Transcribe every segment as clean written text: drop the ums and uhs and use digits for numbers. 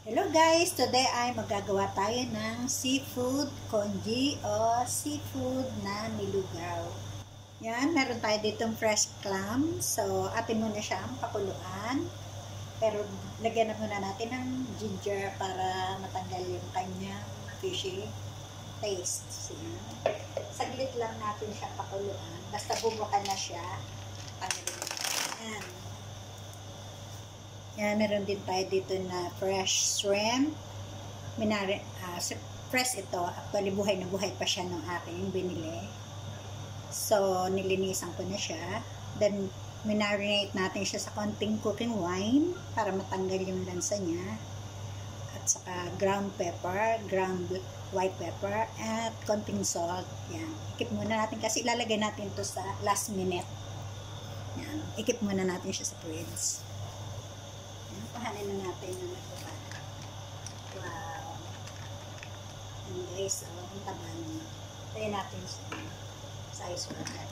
Hello guys! Today ay magagawa tayo ng seafood congee o seafood na nilugaw. Yan, meron tayo ditong fresh clam. So, atin muna siyang pakuluan. Pero, lagyan na muna natin ng ginger para matanggal yung kanyang fishy taste. Yan. Saglit lang natin siya pakuluan. Basta bumuka na siya. Tanggalin natin. Yan. Yan, meron din tayo dito na fresh shrimp. Fresh ito. Actually, buhay na buhay pa siya nung aking binili. So, nilinisan ko na siya. Then, minarinate natin siya sa konting cooking wine para matanggal yung lansa niya. At saka ground pepper, ground white pepper, at konting salt. Yan. Ikip muna natin kasi ilalagay natin ito sa last minute. Yan. Ikip muna natin siya sa fridge. Pahanin na natin yung nagbuka. Wow. And guys, ang taba niya. Tayo natin sa ice water.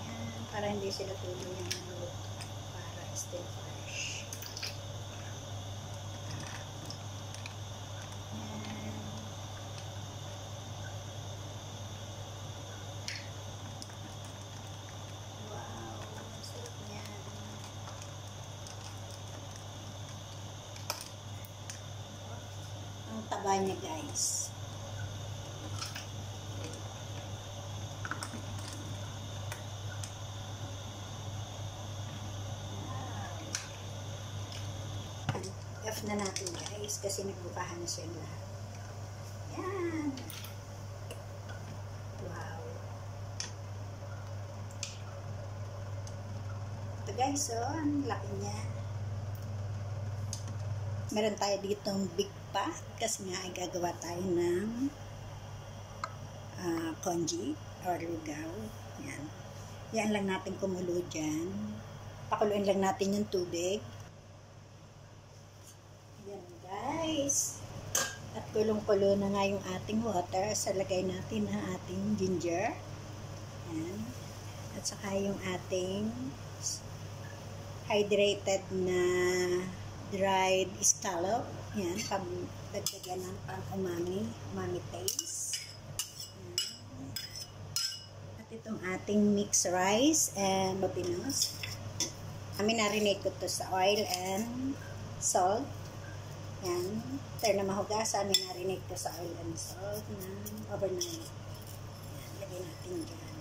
Yan, para hindi sila tuloy yung naluto. Para still fresh. Yan. Wow, sarap niya. Ang taba niya guys. Off na natin guys kasi nagbukahan na siya lahat. Yan. Wow. Ito guys, ang laki niya. Meron tayo ditong big pot kasi nga ay gagawa tayo ng congee or lugaw. Yan. Yan lang natin kumulo dyan. Pakuluin lang natin yung tubig. Yan guys. At kulong-kulo na nga yung ating water. So, lagay natin ang ating ginger. Yan. At saka yung ating hydrated na dried scallop. Yan, pagdagdagan ng pang-umami taste. Yan. At itong ating mixed rice and botinos. Marinate ko to sa oil and salt. Yan. After na mahugasan, marinate ko sa oil and salt na overnight. Yan, lagay natin dyan.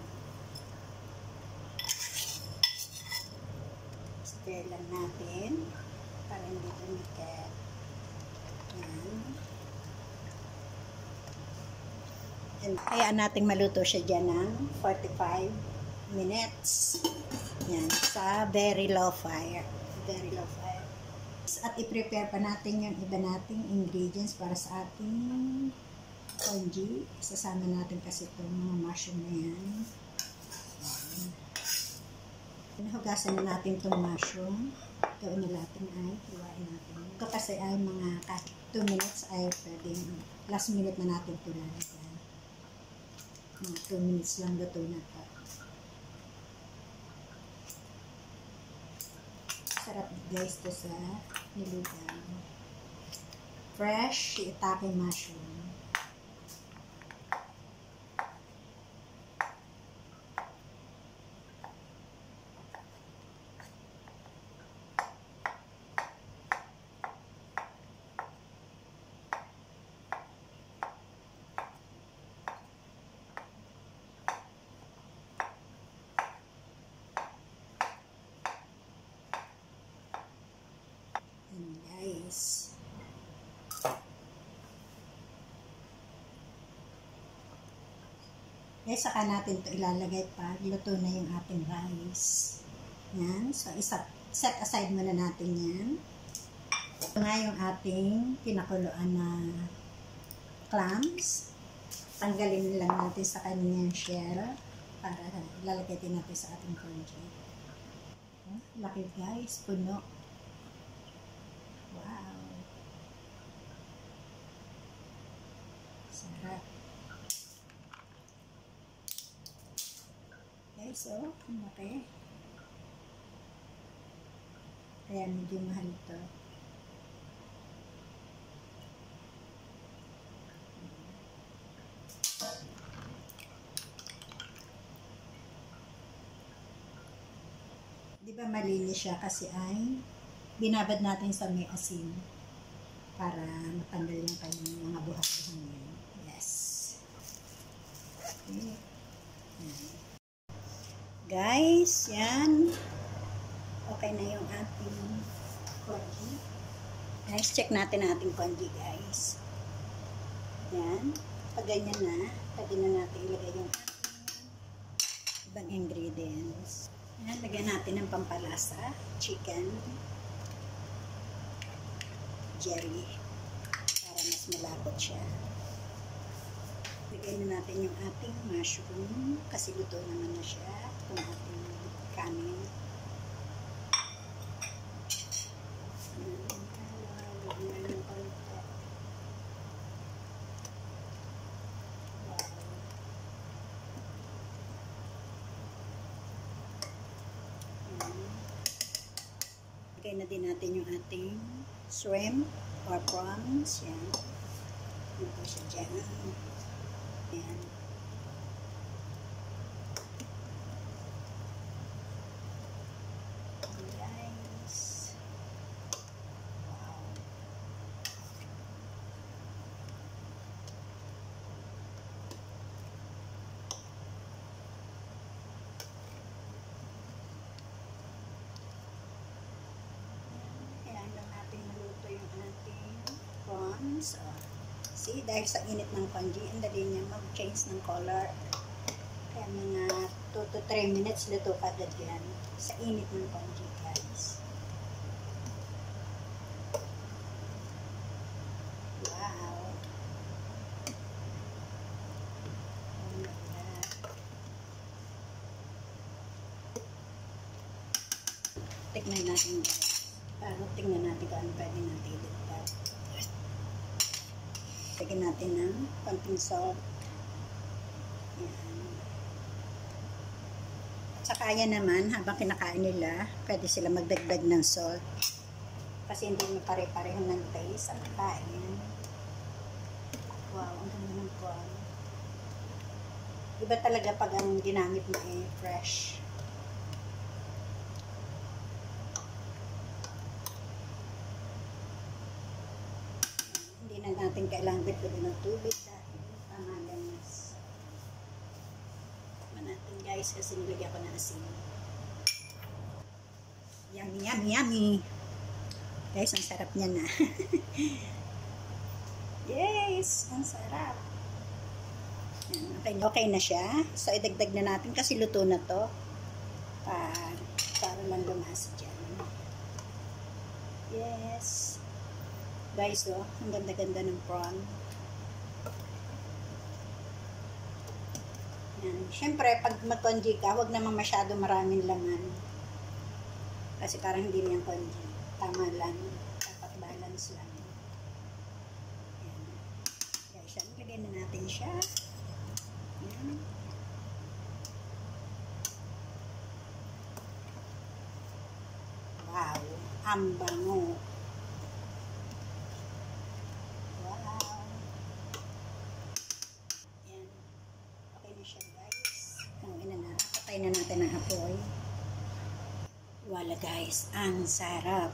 Stir lang natin para hindi tumikat. Yan. And hayaan natin maluto siya dyan ng 45 minutes. Yan. Sa very low fire. Very low fire. At i-prepare pa natin yung iba nating ingredients para sa ating congee. Isasama natin kasi itong mga mushroom na yan. Nahugasan na natin itong mushroom. Gawin na natin ay hiwain natin. Ito kasi ay mga 2 minutes ay pwedeng last minute na natin ito lalagyan. Mga 2 minutes lang luto na ito. Sarap guys ito sa nilugaw. Fresh shiitake mushroom. Guys. Guys, saka natin ito ilalagay pa. Luto na yung ating rice. Yan. So, set aside muna natin yan. Ito nga yung ating pinakuluan na clams. Tanggalin lang natin sa kanyang shell para lalagay din natin sa ating congee. Laki guys. Puno. Wow. Sarap. Okay, so, okay. Kaya medyo mahal to. Di ba malinis siya kasi ay binabad natin sa may asin para matanggal yung kanyang mga buhat-buhat niya. Yes. Okay. Yan. Guys, yan. Okay na yung ating congee. Guys, check natin ating congee, guys. Yan. Pag ganyan na, pwede na natin ilagay yung ating ibang ingredients. Yan, lagyan natin ng pampalasa, chicken, jelly, para mas malapot siya. Lagyan na natin yung ating mushroom, kasi luto naman na siya, itong ating kanin. Lagyan ng konti. Lagay na din natin yung ating shrimp or prawns. Yan. Yan po siya dyan. Yan. Guys. Wow. Prawns. See, dahil sa init ng congee, ang dali niya mag-change ng color. Kaya mga 2 to 3 minutes luto agad yan sa init ng congee, guys. Wow. Oh my God. Tignan natin, guys. Tignan natin kung ano pwede natin ilagay. Lagyan natin ng konting salt. Yan. At saka yan naman, habang kinakain nila, pwede sila magdagdag ng salt. Kasi hindi mo pare-pareho ng taste ang kain. Wow, ang ganda ng prawn. Iba talaga pag ang ginamit mo ay fresh. Hindi na natin kailangan bitbit ng tubig dahil pamaganas. Tama natin, guys, kasi nilagyan ko na asin. Yummy, yummy, yummy. Guys, ang sarap niya na. Yes, ang sarap. Yan, okay na siya. So, idagdag na natin kasi luto na to. Para lang lumasa dyan. Yes. Guys, oh, ang ganda-ganda ng prawn. Yan. Siyempre, pag mag-congee ka, huwag naman masyado maraming laman. Kasi parang hindi niyan congee. Tama lang. Dapat balance lang. Yan. Guys, yan. Lagyan na natin siya. Yan. Wow. Ang bango. Siya, guys. Patay na natin ang apoy. Wala, guys, ang sarap.